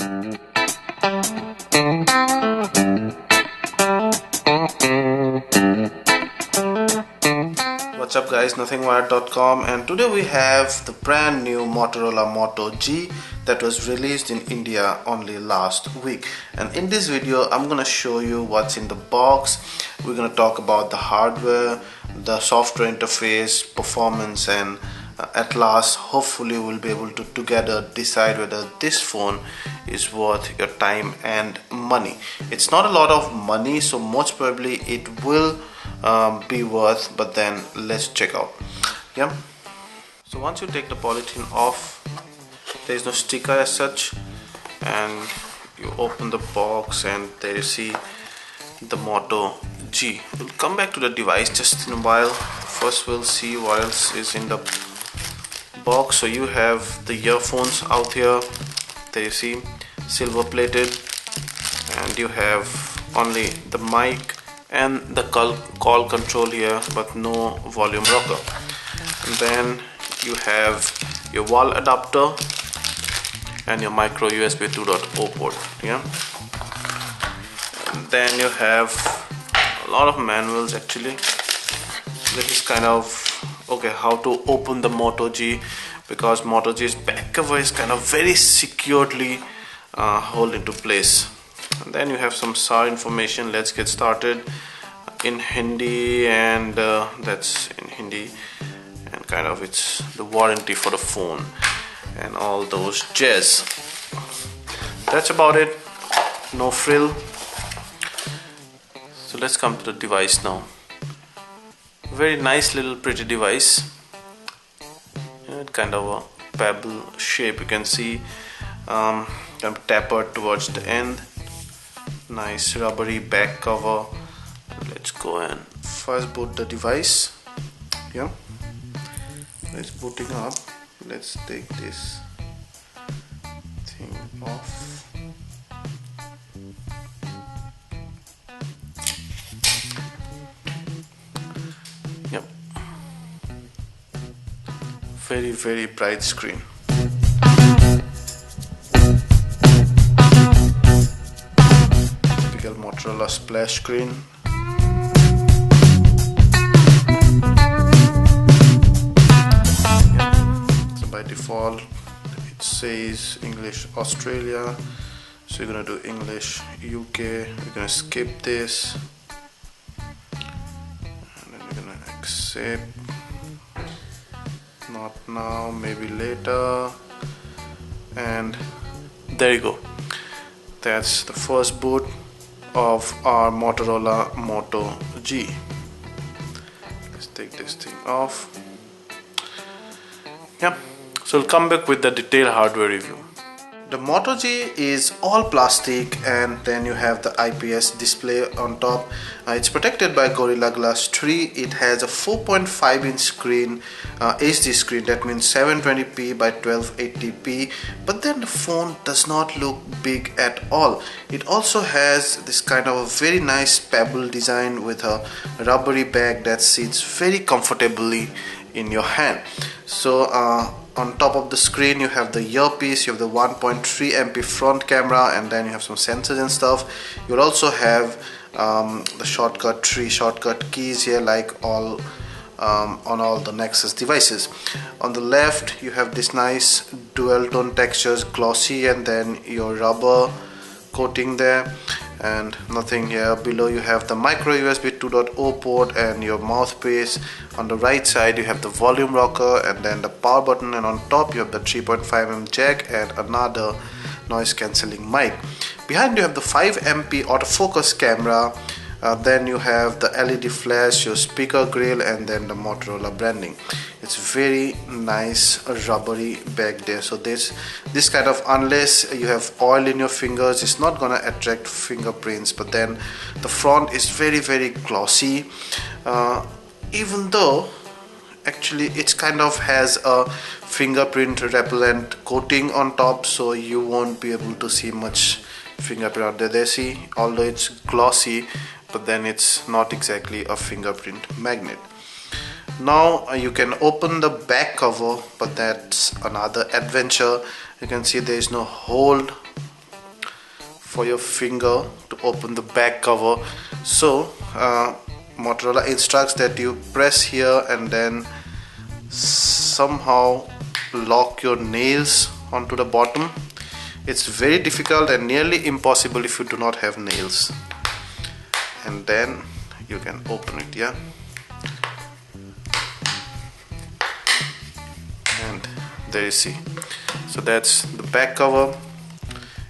What's up guys, nothingwired.com, and today we have the brand new Motorola Moto G that was released in India only last week. And in this video I'm gonna show you what's in the box. We're gonna talk about the hardware, the software interface, performance, and at last hopefully we'll be able to together decide whether this phone is worth your time and money. It's not a lot of money, so most probably it will be worth, but then let's check out. Yeah, so once you take the polythene off, there is no sticker as such, and you open the box and there you see the Moto G. We'll come back to the device just in a while. First we'll see what else is in the box. So you have the earphones out here, there you see, silver plated, and you have only the mic and the call control here, but no volume rocker. And then you have your wall adapter and your micro USB 2.0 port. Yeah, and then you have a lot of manuals actually. This is kind of okay, how to open the Moto G, because Moto G's back cover is kind of very securely held into place. And then you have some SAR information. Let's get started. In Hindi, and that's in Hindi, and kind of it's the warranty for the phone and all those jazz. That's about it, no frill. So let's come to the device now. Very nice little pretty device, kind of a pebble shape, you can see, kind of tapered towards the end. Nice rubbery back cover. Let's go and first boot the device. Yeah, it's booting up. Let's take this thing off. Yep, very bright screen. Typical Motorola splash screen. By default it says English Australia, so you're gonna do English UK. We're gonna skip this, and then we're gonna accept. Not now, maybe later. And there you go. That's the first boot of our Motorola Moto G. Let's take this thing off. Yeah, so we'll come back with the detailed hardware review. The Moto G is all plastic, and then you have the IPS display on top. It's protected by Gorilla Glass 3. It has a 4.5-inch screen, HD screen, that means 720p by 1280p, but then the phone does not look big at all. It also has this kind of a very nice pebble design with a rubbery bag that sits very comfortably in your hand. So on top of the screen you have the earpiece, you have the 1.3 MP front camera, and then you have some sensors and stuff. You'll also have the three shortcut keys here, like all on all the Nexus devices. On the left you have this nice dual tone textures, glossy, and then your rubber coating there, and nothing here. Below you have the micro USB 2.0 port and your mouthpiece. On the right side you have the volume rocker and then the power button, and on top you have the 3.5mm jack and another noise cancelling mic. Behind you have the 5MP autofocus camera. Then you have the LED flash, your speaker grill, and then the Motorola branding. It's very nice rubbery bag there. So this kind of, unless you have oil in your fingers, it's not gonna attract fingerprints. But then the front is very glossy, even though actually it kind of has a fingerprint repellent coating on top, so you won't be able to see much fingerprint out there. They see, although it's glossy, but then it's not exactly a fingerprint magnet. Now you can open the back cover, but that's another adventure. You can see there is no hold for your finger to open the back cover. So Motorola instructs that you press here and then somehow lock your nails onto the bottom. It's very difficult and nearly impossible if you do not have nails. And then you can open it, yeah. And there you see. So that's the back cover.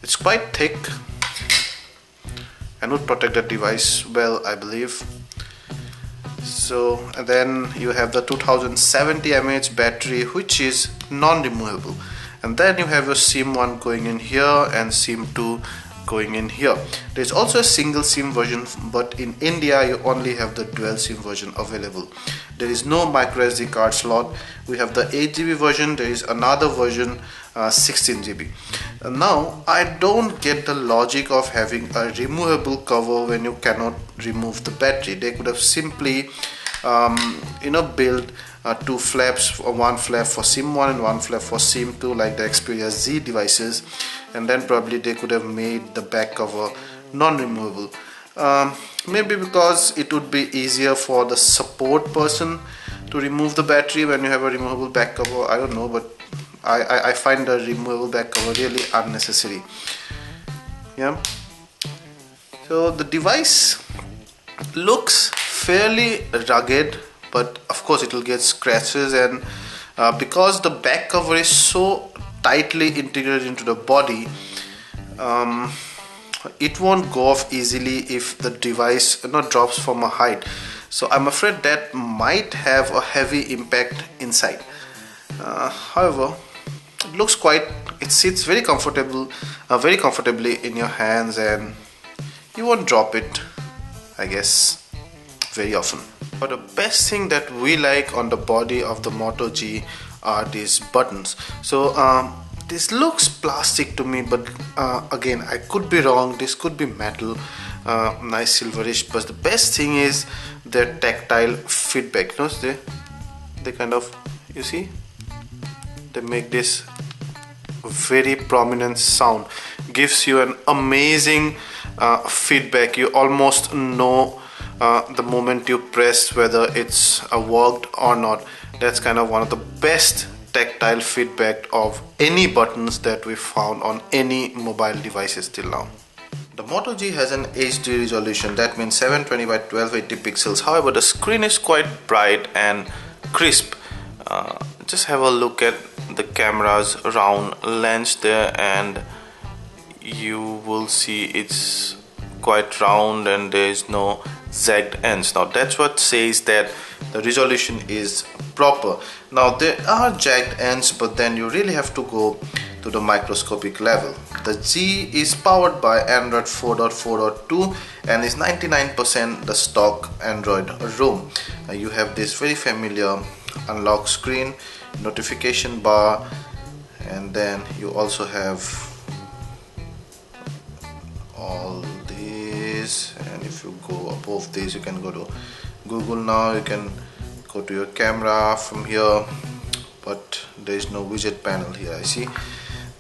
It's quite thick and would protect the device well, I believe. So, and then you have the 2070 mAh battery, which is non-removable. And then you have your SIM 1 going in here and SIM 2 going in here. There's also a single SIM version, but in India you only have the dual SIM version available. There is no micro SD card slot. We have the 8GB version. There is another version, 16GB. Now I don't get the logic of having a removable cover when you cannot remove the battery. They could have simply built two flaps, one flap for SIM 1 and one flap for SIM 2, like the Xperia Z devices, and then probably they could have made the back cover non-removable. Maybe because it would be easier for the support person to remove the battery when you have a removable back cover. I don't know, but I find the removable back cover really unnecessary. Yeah. So the device looks fairly rugged, but of course it will get scratches, and because the back cover is so tightly integrated into the body, it won't go off easily if the device drops from a height. So I'm afraid that might have a heavy impact inside. However, it looks it sits very comfortably in your hands, and you won't drop it, I guess, very often. But the best thing that we like on the body of the Moto G are these buttons. So this looks plastic to me, but again, I could be wrong. This could be metal, nice silverish. But the best thing is their tactile feedback. They kind of, you see, they make this very prominent sound. Gives you an amazing feedback. You almost know the moment you press whether it's worked or not. That's kind of one of the best tactile feedback of any buttons that we found on any mobile devices till now. The Moto G has an HD resolution, that means 720 by 1280 pixels. However, the screen is quite bright and crisp. Just have a look at the camera's round lens there, and you will see it's quite round and there is no zagged ends. Now that's what says that the resolution is proper. Now there are jagged ends, but then you really have to go to the microscopic level. The G is powered by Android 4.4.2 and is 99% the stock Android ROM. You have this very familiar unlock screen, notification bar, and then you also have all these, and if you go above this you can go to Google Now, you can go to your camera from here, but there is no widget panel here, I see.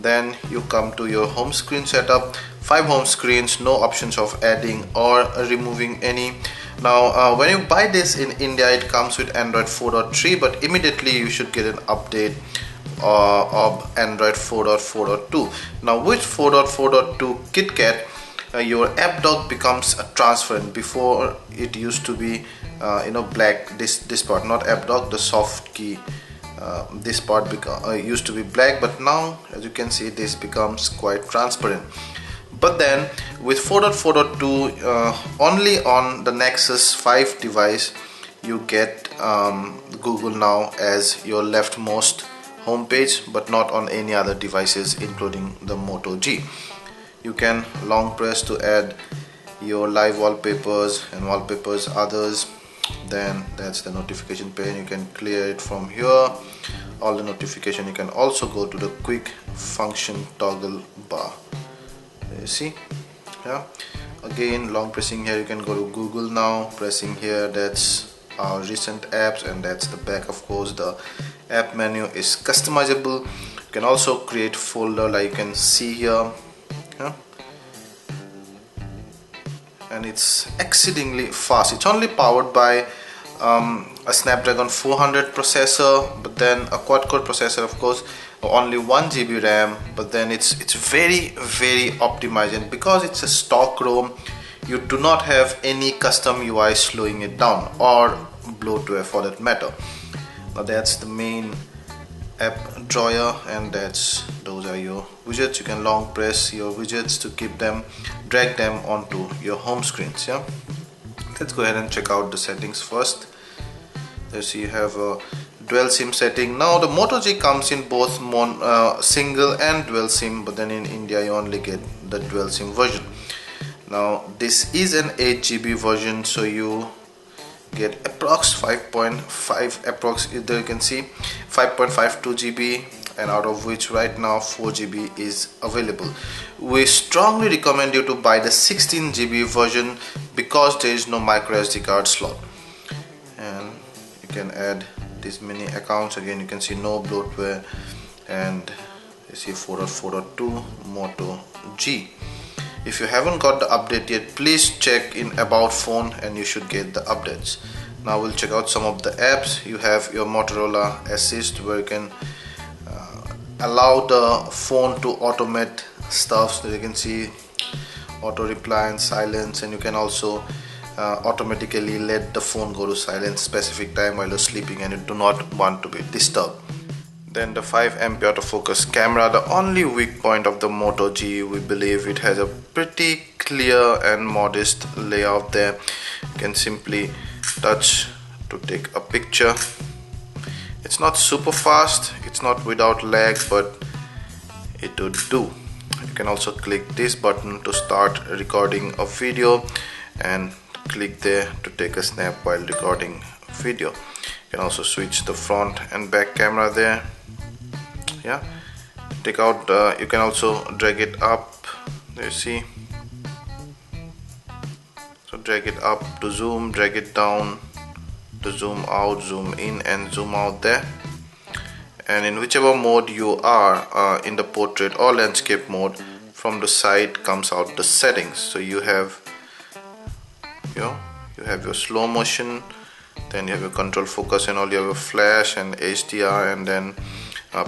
Then you come to your home screen setup. 5 home screens, no options of adding or removing any. Now when you buy this in India, it comes with Android 4.3, but immediately you should get an update of Android 4.4.2. Now with 4.4.2 KitKat, your app dock becomes transparent. Before it used to be black, this part, not app dock, the soft key, this part used to be black, but now as you can see this becomes quite transparent. But then with 4.4.2 only on the Nexus 5 device you get Google Now as your leftmost homepage, but not on any other devices including the Moto G. You can long press to add your live wallpapers and wallpapers others. Then that's the notification pane. You can clear it from here, all the notification. You can also go to the quick function toggle bar. You see, yeah, again long pressing here you can go to Google Now, pressing here that's our recent apps, and that's the back. Of course the app menu is customizable. You can also create folder like you can see here, yeah? and it's exceedingly fast. It's only powered by a Snapdragon 400 processor, but then a quad-core processor, of course, only 1 GB RAM, but then it's very optimized, and because it's a stock ROM, you do not have any custom UI slowing it down or bloatware for that matter. Now that's the main app drawer, and those are your widgets. You can long press your widgets to keep them, drag them onto your home screens. Yeah, let's go ahead and check out the settings first. So you have a dual SIM setting. Now the Moto G comes in both single and dual SIM, but then in India you only get the dual SIM version. Now this is an 8 GB version, so you get approx 5.5 approx, there you can see 5.52 GB, and out of which right now 4 GB is available. We strongly recommend you to buy the 16 GB version because there is no micro SD card slot, and you can add this many accounts. Again, you can see no bloatware, and you see 4.4.2 Moto G. If you haven't got the update yet, please check in about phone and you should get the updates. Now we'll check out some of the apps. You have your Motorola Assist, where you can allow the phone to automate stuff. So you can see auto reply and silence, and you can also automatically let the phone go to silent specific time while you're sleeping and you do not want to be disturbed. Then the 5MP autofocus camera, the only weak point of the Moto G, we believe it has a pretty clear and modest layout there. You can simply touch to take a picture. It's not super fast, it's not without lag, but it would do. You can also click this button to start recording a video, and click there to take a snap while recording video. You can also switch the front and back camera there. Yeah, take out you can also drag it up, there you see. So drag it up to zoom, drag it down to zoom out, zoom in and zoom out there. And in whichever mode you are, in the portrait or landscape mode, from the side comes out the settings. So you have your slow motion, then you have your control focus and all, you have a flash and HDR, and then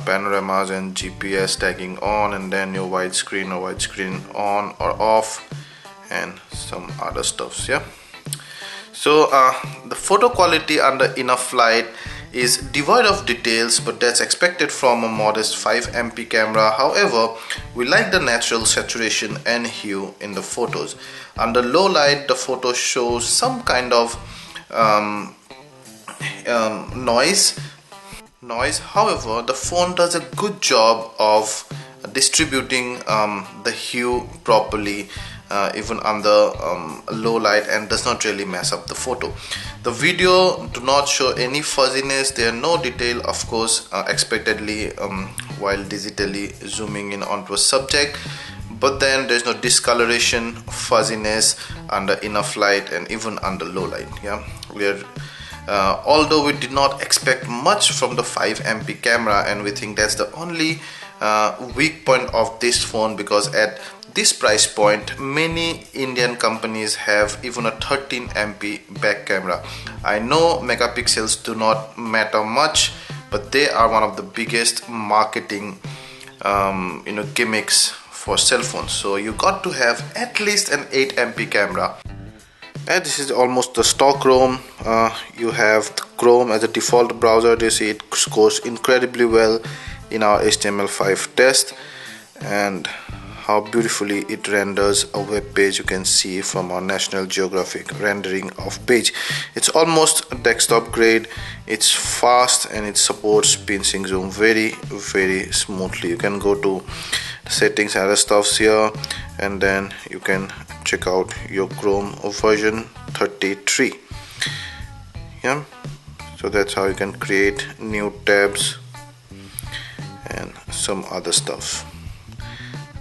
panoramas and GPS tagging on, and then your widescreen or widescreen on or off, and some other stuffs. Yeah, so the photo quality under inner flight is devoid of details, but that's expected from a modest 5MP camera. However, we like the natural saturation and hue in the photos. Under low light, the photo shows some kind of noise. However, the phone does a good job of distributing the hue properly, even under low light, and does not really mess up the photo. The video do not show any fuzziness. There are no detail, of course, expectedly while digitally zooming in onto a subject, but then there's no discoloration, fuzziness under inner flight and even under low light. Yeah, although we did not expect much from the 5MP camera, and we think that's the only weak point of this phone, because at this price point many Indian companies have even a 13MP back camera. I know megapixels do not matter much, but they are one of the biggest marketing gimmicks for cell phones. So you got to have at least an 8MP camera. And this is almost the stock ROM. You have Chrome as a default browser. You see it scores incredibly well in our HTML5 test, and how beautifully it renders a web page. You can see from our National Geographic rendering of page. It's almost desktop grade, it's fast, and it supports pinching zoom very smoothly. You can go to settings and other stuffs here, and then you can check out your Chrome version 33. Yeah, so that's how you can create new tabs and some other stuff.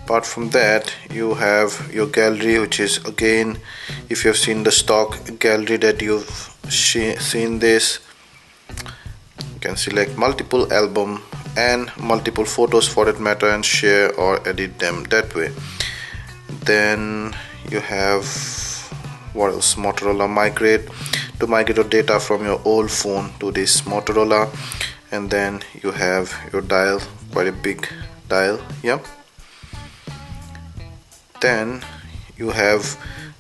Apart from that, you have your gallery, which is, again, if you have seen the stock gallery that you've seen this, you can select multiple album and multiple photos for that matter and share or edit them that way. Then you have what else, Motorola migrate your data from your old phone to this Motorola, and then you have your dial, quite a big dial. Yeah, then you have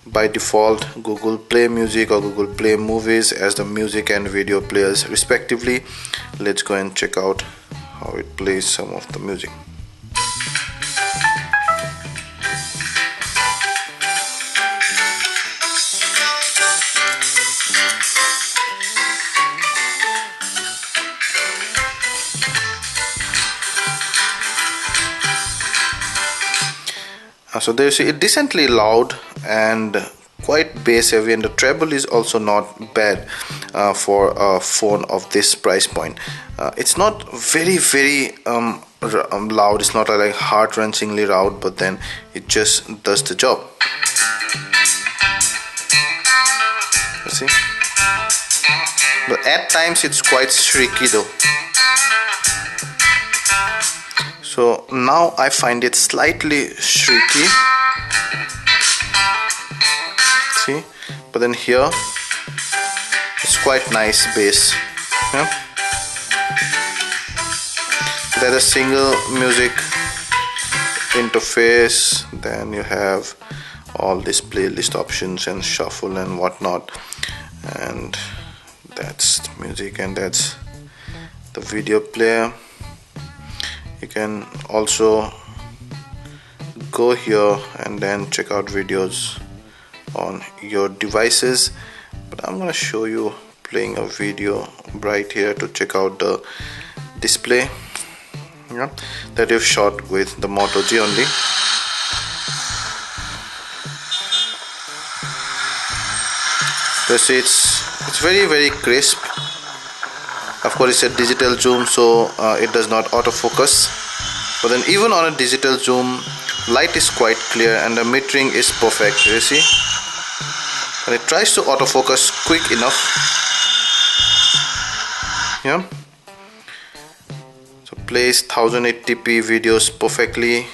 by default Google Play Music or Google Play Movies as the music and video players respectively. Let's go and check out how it plays some of the music. So there you see it decently loud and quite bass heavy, and the treble is also not bad for a phone of this price point. It's not very loud, it's not like heart-wrenchingly loud, but then it just does the job. You see, but at times it's quite shrieky though. So now I find it slightly shrieky. See, but then here it's quite nice bass. Yeah? There's a single music interface. Then you have all these playlist options and shuffle and whatnot. And that's the music, and that's the video player. You can also go here and then check out videos on your devices, but I'm gonna show you playing a video right here to check out the display, yeah, that you've shot with the Moto G only. You see it's very crisp. Of course it's a digital zoom, so it does not autofocus, but then even on a digital zoom light is quite clear and the metering is perfect. You see, and it tries to autofocus quick enough. Yeah, so plays 1080p videos perfectly.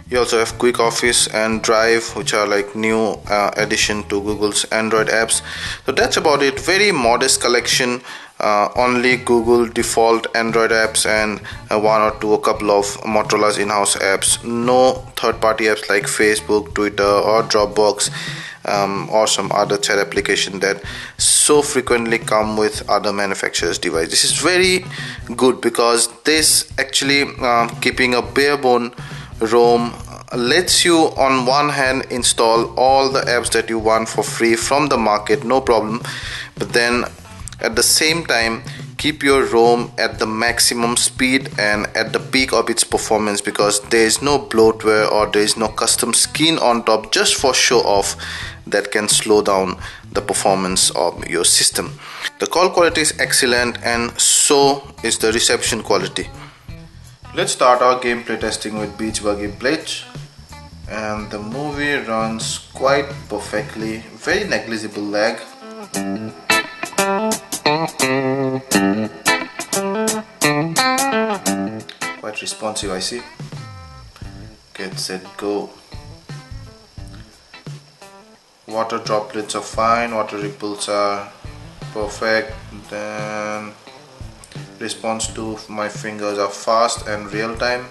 You also have Quick Office and Drive, which are like new addition to Google's Android apps. So that's about it. Very modest collection. Only Google default Android apps and a couple of Motorola's in-house apps. No third-party apps like Facebook, Twitter, or Dropbox, or some other chat application that so frequently come with other manufacturers' devices. This is very good because this actually keeping a bare bone ROM lets you on one hand install all the apps that you want for free from the market, no problem, but then at the same time keep your ROM at the maximum speed and at the peak of its performance, because there is no bloatware or there is no custom skin on top just for show off that can slow down the performance of your system. The call quality is excellent and so is the reception quality. Let's start our gameplay testing with Beach Buggy Blitz, and the movie runs quite perfectly, very negligible lag. Quite responsive, I see. Get set, go. Water droplets are fine, water ripples are perfect, then response to my fingers are fast and real time.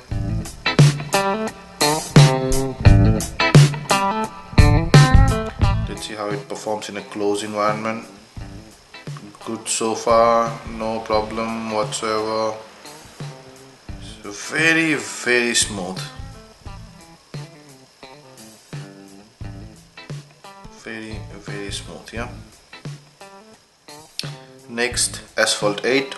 Let's see how it performs in a closed environment. Good so far, no problem whatsoever. So very smooth. Very smooth, yeah. Next, Asphalt 8.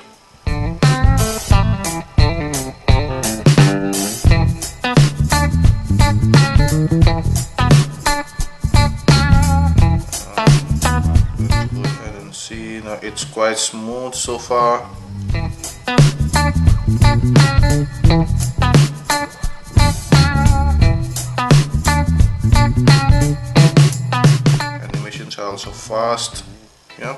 See, now it's quite smooth so far. Animations are also fast. Yeah.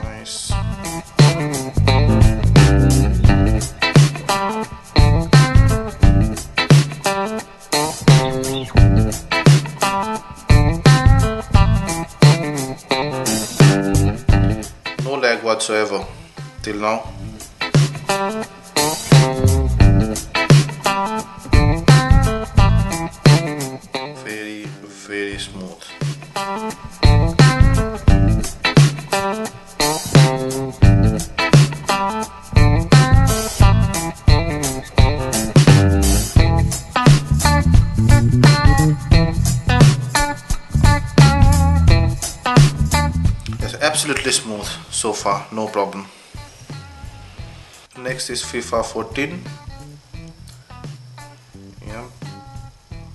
Nice. whatsoever till now. Very smooth. It's absolutely smooth so far, no problem. Next is FIFA 14. Yeah,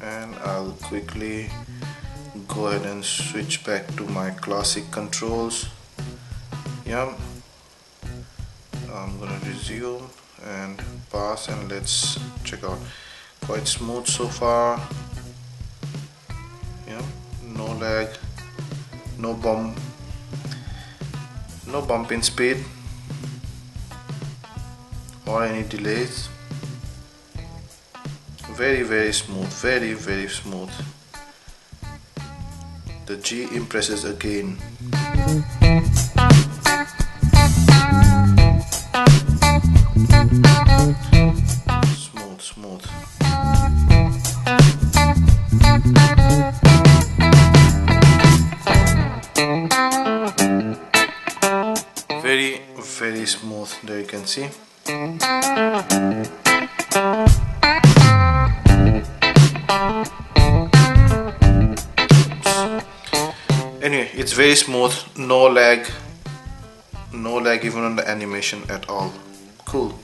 and I'll quickly go ahead and switch back to my classic controls. Yeah, I'm gonna resume and pass, and let's check out. Quite smooth so far. Yeah, no lag, no bump in speed or any delays. Very smooth, very smooth. The G impresses again. Smooth. Very smooth, there you can see. Anyway, it's very smooth, no lag even on the animation at all. Cool.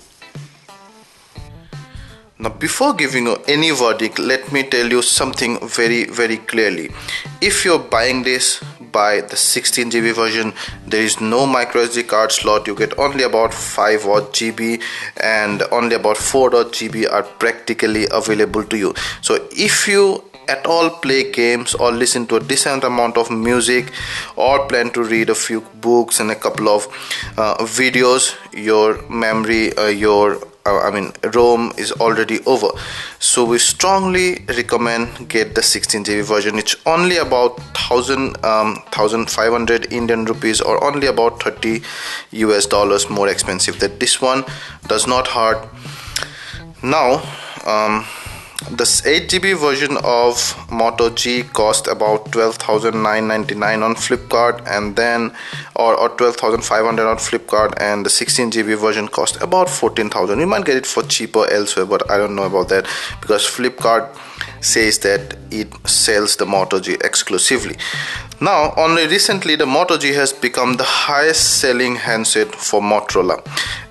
Now, before giving you any verdict, let me tell you something very clearly. If you're buying this, buy the 16GB version. There is no micro SD card slot. You get only about 5 odd GB, and only about 4 odd GB are practically available to you. So if you at all play games or listen to a decent amount of music or plan to read a few books and a couple of videos, your memory, ROM is already over. So we strongly recommend get the 16GB version. It's only about 1500 Indian rupees, or only about $30 US more expensive. That this one does not hurt. Now the 8GB version of Moto G cost about 12,999 on Flipkart, and then or 12,500 on Flipkart, and the 16GB version cost about 14,000. You might get it for cheaper elsewhere, but I don't know about that, because Flipkart says that it sells the Moto G exclusively. Now, only recently the Moto G has become the highest selling handset for Motorola,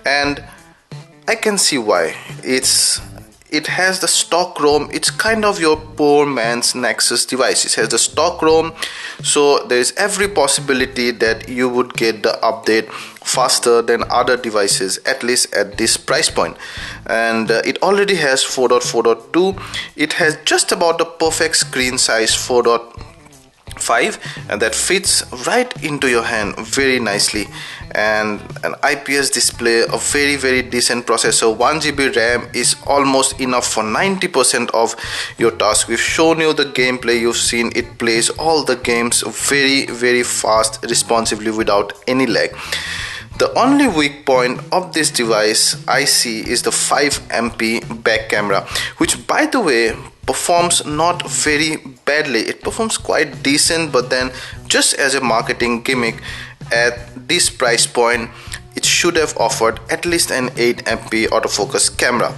and I can see why. It has the stock ROM. It's kind of your poor man's Nexus device. It has the stock ROM, so there is every possibility that you would get the update faster than other devices, at least at this price point. And it already has 4.4.2. It has just about the perfect screen size 4.5, and that fits right into your hand very nicely, and an IPS display, a very decent processor. 1GB RAM is almost enough for 90% of your task. We've shown you the gameplay, you've seen it plays all the games very fast, responsively, without any lag. The only weak point of this device I see is the 5MP back camera, which, by the way, performs not very badly. It performs quite decent, but then just as a marketing gimmick at this price point, it should have offered at least an 8MP autofocus camera.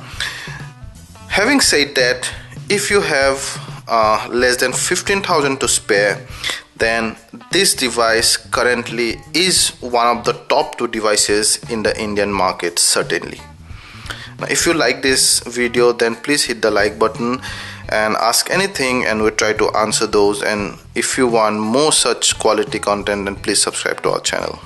Having said that, if you have less than 15,000 to spare, then this device currently is one of the top 2 devices in the Indian market, certainly. Now, if you like this video, then please hit the like button and ask anything, and we'll try to answer those. And if you want more such quality content, then please subscribe to our channel.